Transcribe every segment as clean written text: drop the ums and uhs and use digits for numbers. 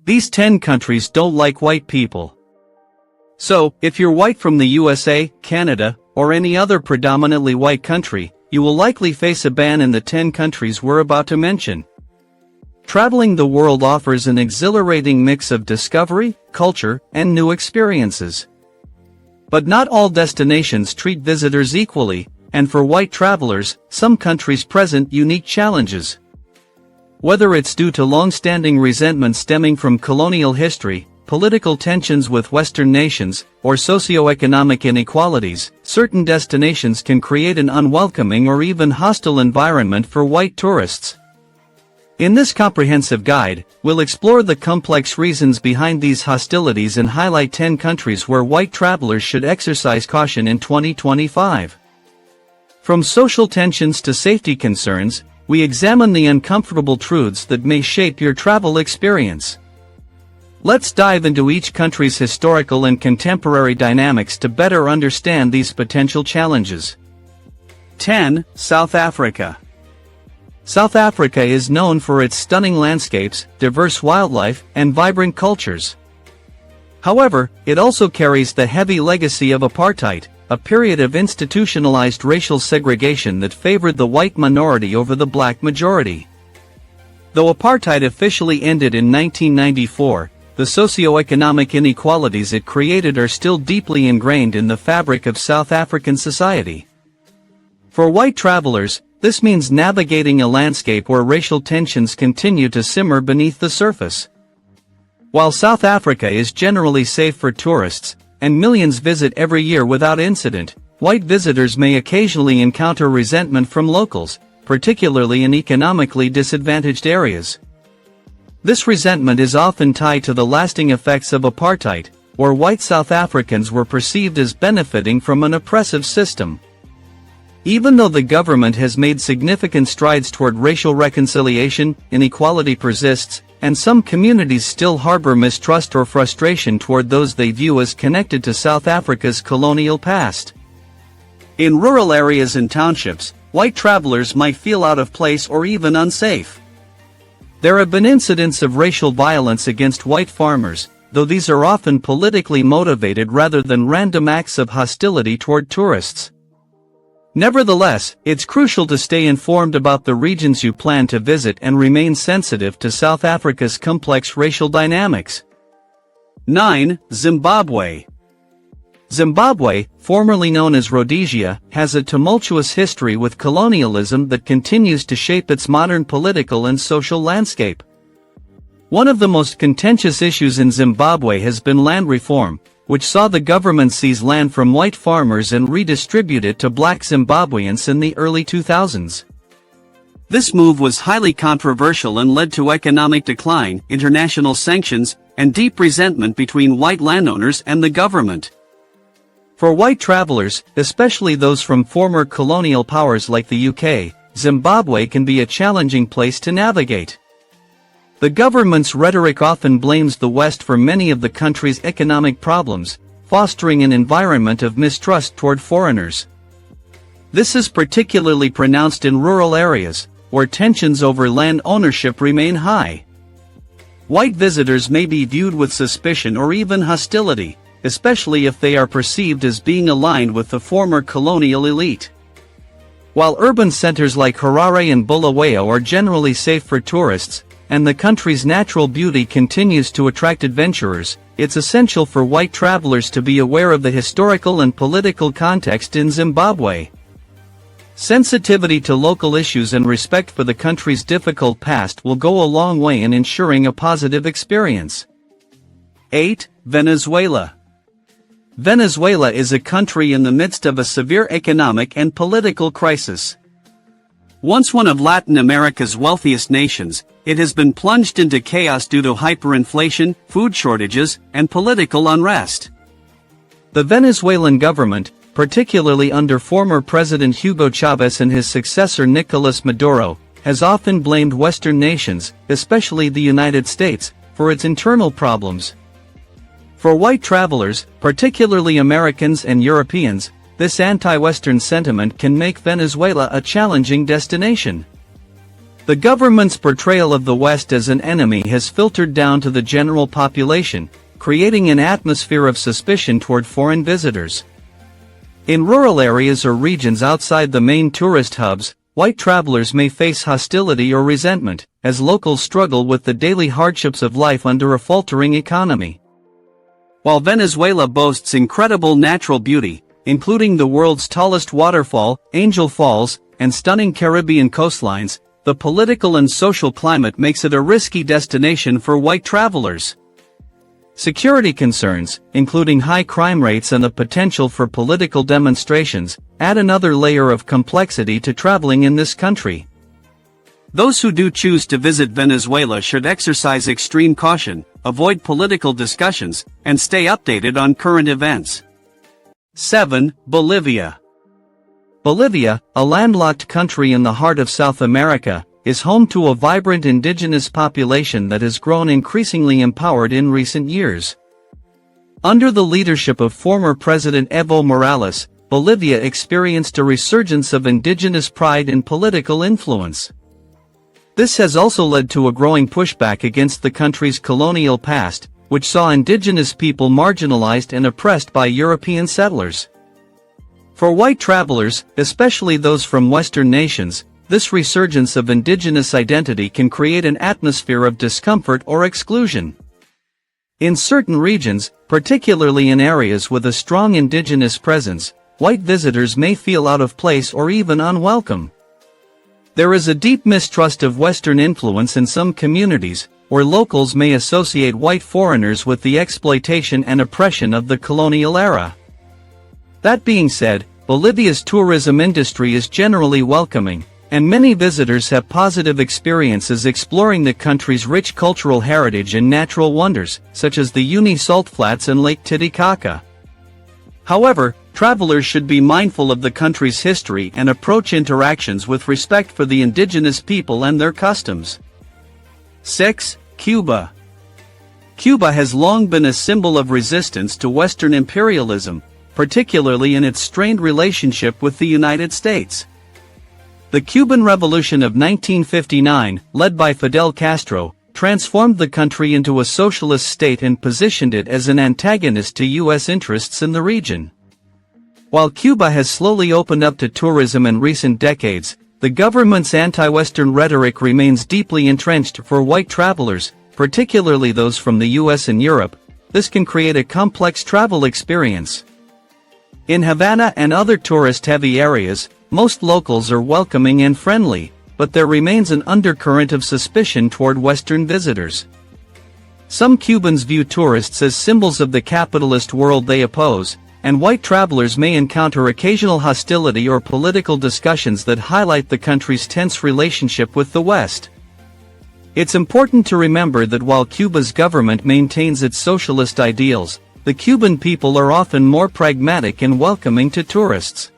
These 10 countries don't like white people. So, if you're white from the USA, Canada, or any other predominantly white country, you will likely face a ban in the 10 countries we're about to mention. Traveling the world offers an exhilarating mix of discovery, culture, and new experiences. But not all destinations treat visitors equally, and for white travelers, some countries present unique challenges. Whether it's due to long-standing resentment stemming from colonial history, political tensions with Western nations, or socioeconomic inequalities, certain destinations can create an unwelcoming or even hostile environment for white tourists. In this comprehensive guide, we'll explore the complex reasons behind these hostilities and highlight 10 countries where white travelers should exercise caution in 2025. From social tensions to safety concerns, we examine the uncomfortable truths that may shape your travel experience. Let's dive into each country's historical and contemporary dynamics to better understand these potential challenges. 10. South Africa. South Africa is known for its stunning landscapes, diverse wildlife, and vibrant cultures. However, it also carries the heavy legacy of apartheid, a period of institutionalized racial segregation that favored the white minority over the black majority. Though apartheid officially ended in 1994, the socio-economic inequalities it created are still deeply ingrained in the fabric of South African society. For white travelers, this means navigating a landscape where racial tensions continue to simmer beneath the surface. While South Africa is generally safe for tourists, and millions visit every year without incident, white visitors may occasionally encounter resentment from locals, particularly in economically disadvantaged areas. This resentment is often tied to the lasting effects of apartheid, where white South Africans were perceived as benefiting from an oppressive system. Even though the government has made significant strides toward racial reconciliation, inequality persists, and some communities still harbor mistrust or frustration toward those they view as connected to South Africa's colonial past. In rural areas and townships, white travelers might feel out of place or even unsafe. There have been incidents of racial violence against white farmers, though these are often politically motivated rather than random acts of hostility toward tourists. Nevertheless, it's crucial to stay informed about the regions you plan to visit and remain sensitive to South Africa's complex racial dynamics. 9. Zimbabwe. Zimbabwe, formerly known as Rhodesia, has a tumultuous history with colonialism that continues to shape its modern political and social landscape. One of the most contentious issues in Zimbabwe has been land reform, which saw the government seize land from white farmers and redistribute it to black Zimbabweans in the early 2000s. This move was highly controversial and led to economic decline, international sanctions, and deep resentment between white landowners and the government. For white travelers, especially those from former colonial powers like the UK, Zimbabwe can be a challenging place to navigate. The government's rhetoric often blames the West for many of the country's economic problems, fostering an environment of mistrust toward foreigners. This is particularly pronounced in rural areas, where tensions over land ownership remain high. White visitors may be viewed with suspicion or even hostility, especially if they are perceived as being aligned with the former colonial elite. While urban centers like Harare and Bulawayo are generally safe for tourists, and the country's natural beauty continues to attract adventurers, it's essential for white travelers to be aware of the historical and political context in Zimbabwe. Sensitivity to local issues and respect for the country's difficult past will go a long way in ensuring a positive experience. 8. Venezuela. Venezuela is a country in the midst of a severe economic and political crisis. Once one of Latin America's wealthiest nations, it has been plunged into chaos due to hyperinflation, food shortages, and political unrest. The Venezuelan government, particularly under former President Hugo Chavez and his successor Nicolas Maduro, has often blamed Western nations, especially the United States, for its internal problems. For white travelers, particularly Americans and Europeans, this anti-Western sentiment can make Venezuela a challenging destination. The government's portrayal of the West as an enemy has filtered down to the general population, creating an atmosphere of suspicion toward foreign visitors. In rural areas or regions outside the main tourist hubs, white travelers may face hostility or resentment, as locals struggle with the daily hardships of life under a faltering economy. While Venezuela boasts incredible natural beauty, including the world's tallest waterfall, Angel Falls, and stunning Caribbean coastlines, the political and social climate makes it a risky destination for white travelers. Security concerns, including high crime rates and the potential for political demonstrations, add another layer of complexity to traveling in this country. Those who do choose to visit Venezuela should exercise extreme caution, avoid political discussions, and stay updated on current events. 7. Bolivia. Bolivia, a landlocked country in the heart of South America, is home to a vibrant indigenous population that has grown increasingly empowered in recent years. Under the leadership of former President Evo Morales, Bolivia experienced a resurgence of indigenous pride and political influence. This has also led to a growing pushback against the country's colonial past, which saw indigenous people marginalized and oppressed by European settlers. For white travelers, especially those from Western nations, this resurgence of indigenous identity can create an atmosphere of discomfort or exclusion. In certain regions, particularly in areas with a strong indigenous presence, white visitors may feel out of place or even unwelcome. There is a deep mistrust of Western influence in some communities, where locals may associate white foreigners with the exploitation and oppression of the colonial era. That being said, Bolivia's tourism industry is generally welcoming, and many visitors have positive experiences exploring the country's rich cultural heritage and natural wonders, such as the Uyuni Salt Flats and Lake Titicaca. However, travelers should be mindful of the country's history and approach interactions with respect for the indigenous people and their customs. 6. Cuba. Cuba has long been a symbol of resistance to Western imperialism, particularly in its strained relationship with the United States. The Cuban Revolution of 1959, led by Fidel Castro, transformed the country into a socialist state and positioned it as an antagonist to U.S. interests in the region. While Cuba has slowly opened up to tourism in recent decades, the government's anti-Western rhetoric remains deeply entrenched for white travelers, particularly those from the U.S. and Europe. This can create a complex travel experience. In Havana and other tourist-heavy areas, most locals are welcoming and friendly, but there remains an undercurrent of suspicion toward Western visitors. Some Cubans view tourists as symbols of the capitalist world they oppose, and white travelers may encounter occasional hostility or political discussions that highlight the country's tense relationship with the West. It's important to remember that while Cuba's government maintains its socialist ideals, the Cuban people are often more pragmatic and welcoming to tourists.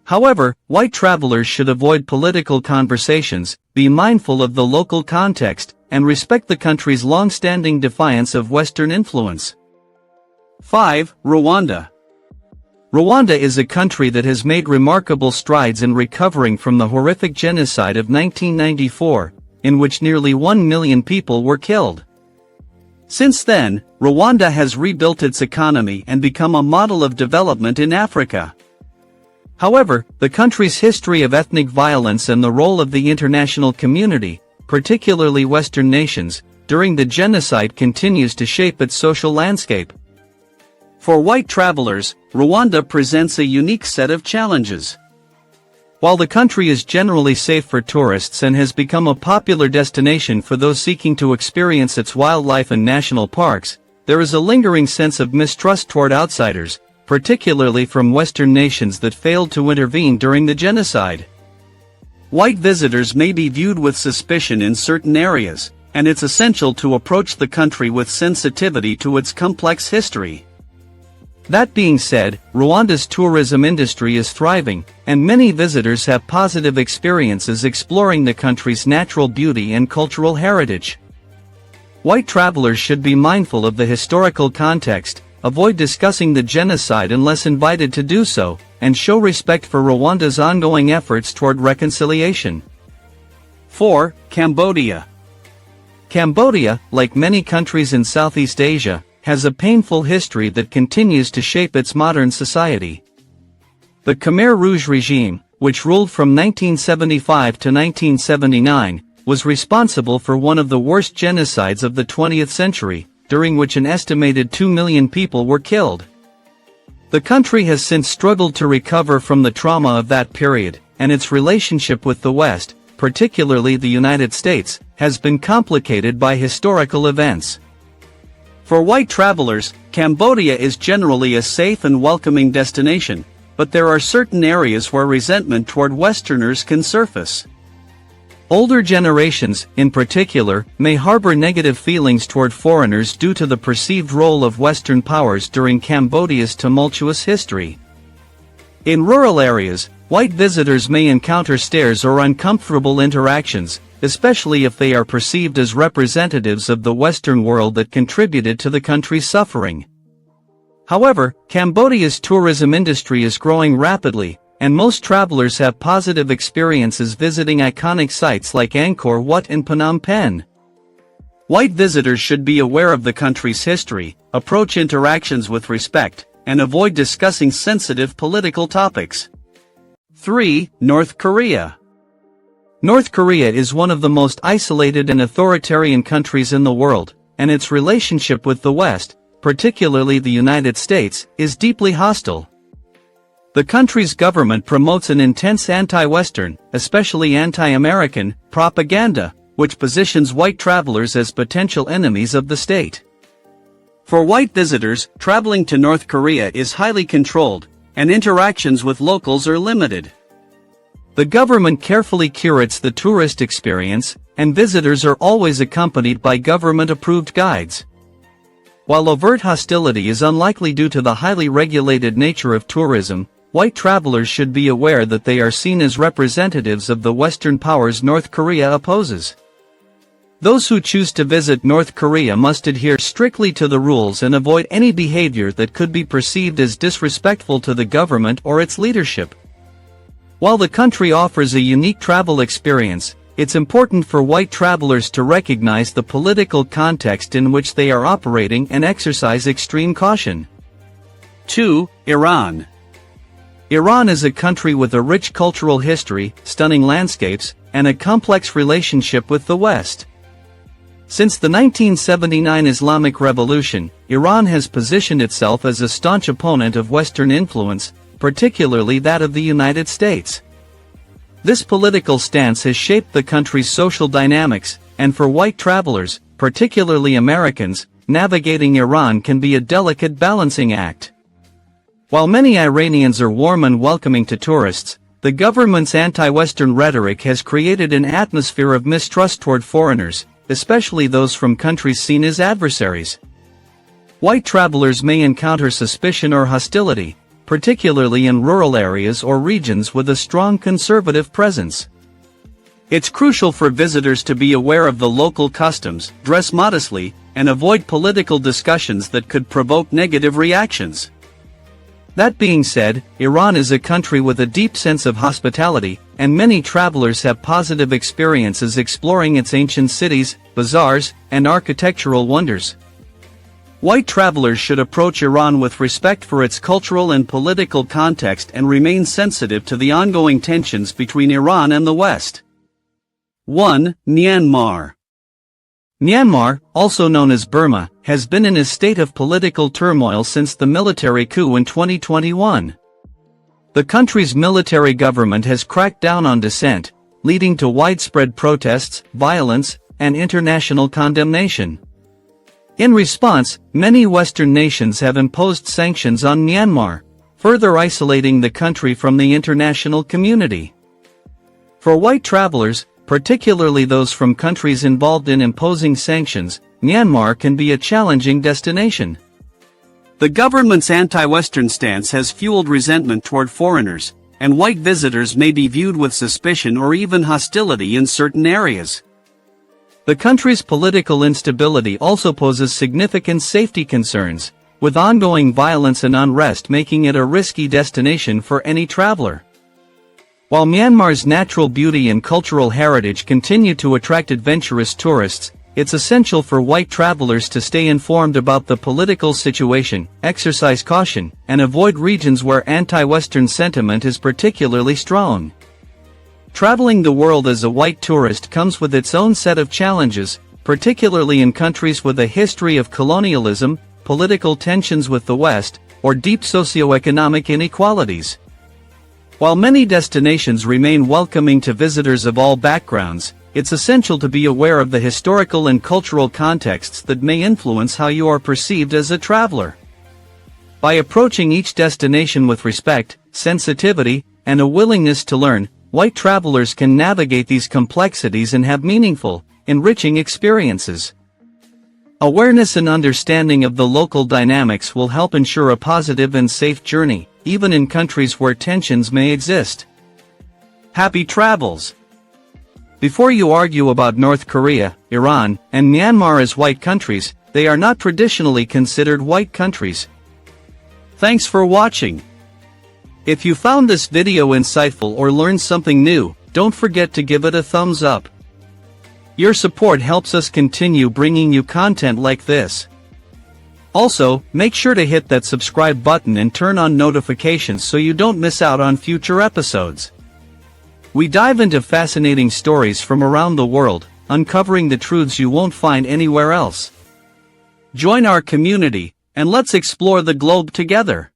However, white travelers should avoid political conversations, be mindful of the local context, and respect the country's long-standing defiance of Western influence. 5. Rwanda. Rwanda is a country that has made remarkable strides in recovering from the horrific genocide of 1994, in which nearly 1 million people were killed. Since then, Rwanda has rebuilt its economy and become a model of development in Africa. However, the country's history of ethnic violence and the role of the international community, particularly Western nations, during the genocide continues to shape its social landscape. For white travelers, Rwanda presents a unique set of challenges. While the country is generally safe for tourists and has become a popular destination for those seeking to experience its wildlife and national parks, there is a lingering sense of mistrust toward outsiders, particularly from Western nations that failed to intervene during the genocide. White visitors may be viewed with suspicion in certain areas, and it's essential to approach the country with sensitivity to its complex history. That being said, Rwanda's tourism industry is thriving, and many visitors have positive experiences exploring the country's natural beauty and cultural heritage. White travelers should be mindful of the historical context, avoid discussing the genocide unless invited to do so, and show respect for Rwanda's ongoing efforts toward reconciliation. 4. Cambodia. Cambodia, like many countries in Southeast Asia, has a painful history that continues to shape its modern society. The Khmer Rouge regime, which ruled from 1975 to 1979, was responsible for one of the worst genocides of the 20th century, during which an estimated 2 million people were killed. The country has since struggled to recover from the trauma of that period, and its relationship with the West, particularly the United States, has been complicated by historical events. For white travelers, Cambodia is generally a safe and welcoming destination, but there are certain areas where resentment toward Westerners can surface. Older generations, in particular, may harbor negative feelings toward foreigners due to the perceived role of Western powers during Cambodia's tumultuous history. In rural areas, white visitors may encounter stares or uncomfortable interactions, especially if they are perceived as representatives of the Western world that contributed to the country's suffering. However, Cambodia's tourism industry is growing rapidly, and most travelers have positive experiences visiting iconic sites like Angkor Wat and Phnom Penh. White visitors should be aware of the country's history, approach interactions with respect, and avoid discussing sensitive political topics. 3. North Korea. North Korea is one of the most isolated and authoritarian countries in the world, and its relationship with the West, particularly the United States, is deeply hostile. The country's government promotes an intense anti-Western, especially anti-American, propaganda, which positions white travelers as potential enemies of the state. For white visitors, traveling to North Korea is highly controlled, and interactions with locals are limited. The government carefully curates the tourist experience, and visitors are always accompanied by government-approved guides. While overt hostility is unlikely due to the highly regulated nature of tourism, white travelers should be aware that they are seen as representatives of the Western powers North Korea opposes. Those who choose to visit North Korea must adhere strictly to the rules and avoid any behavior that could be perceived as disrespectful to the government or its leadership. While the country offers a unique travel experience, it's important for white travelers to recognize the political context in which they are operating and exercise extreme caution. 2. Iran. Iran is a country with a rich cultural history, stunning landscapes, and a complex relationship with the West. Since the 1979 Islamic Revolution, Iran has positioned itself as a staunch opponent of Western influence, particularly that of the United States. This political stance has shaped the country's social dynamics, and for white travelers, particularly Americans, navigating Iran can be a delicate balancing act. While many Iranians are warm and welcoming to tourists, the government's anti-Western rhetoric has created an atmosphere of mistrust toward foreigners, especially those from countries seen as adversaries. White travelers may encounter suspicion or hostility, particularly in rural areas or regions with a strong conservative presence. It's crucial for visitors to be aware of the local customs, dress modestly, and avoid political discussions that could provoke negative reactions. That being said, Iran is a country with a deep sense of hospitality, and many travelers have positive experiences exploring its ancient cities, bazaars, and architectural wonders. White travelers should approach Iran with respect for its cultural and political context and remain sensitive to the ongoing tensions between Iran and the West. 1. Myanmar. Myanmar, also known as Burma, has been in a state of political turmoil since the military coup in 2021. The country's military government has cracked down on dissent, leading to widespread protests, violence, and international condemnation. In response, many Western nations have imposed sanctions on Myanmar, further isolating the country from the international community. For white travelers, particularly those from countries involved in imposing sanctions, Myanmar can be a challenging destination. The government's anti-Western stance has fueled resentment toward foreigners, and white visitors may be viewed with suspicion or even hostility in certain areas. The country's political instability also poses significant safety concerns, with ongoing violence and unrest making it a risky destination for any traveler. While Myanmar's natural beauty and cultural heritage continue to attract adventurous tourists, it's essential for white travelers to stay informed about the political situation, exercise caution, and avoid regions where anti-Western sentiment is particularly strong. Traveling the world as a white tourist comes with its own set of challenges, particularly in countries with a history of colonialism, political tensions with the West, or deep socioeconomic inequalities. While many destinations remain welcoming to visitors of all backgrounds, it's essential to be aware of the historical and cultural contexts that may influence how you are perceived as a traveler. By approaching each destination with respect, sensitivity, and a willingness to learn, white travelers can navigate these complexities and have meaningful, enriching experiences. Awareness and understanding of the local dynamics will help ensure a positive and safe journey, even in countries where tensions may exist. Happy travels! Before you argue about North Korea, Iran, and Myanmar as white countries, they are not traditionally considered white countries. Thanks for watching. If you found this video insightful or learned something new, don't forget to give it a thumbs up. Your support helps us continue bringing you content like this. Also, make sure to hit that subscribe button and turn on notifications so you don't miss out on future episodes. We dive into fascinating stories from around the world, uncovering the truths you won't find anywhere else. Join our community, and let's explore the globe together.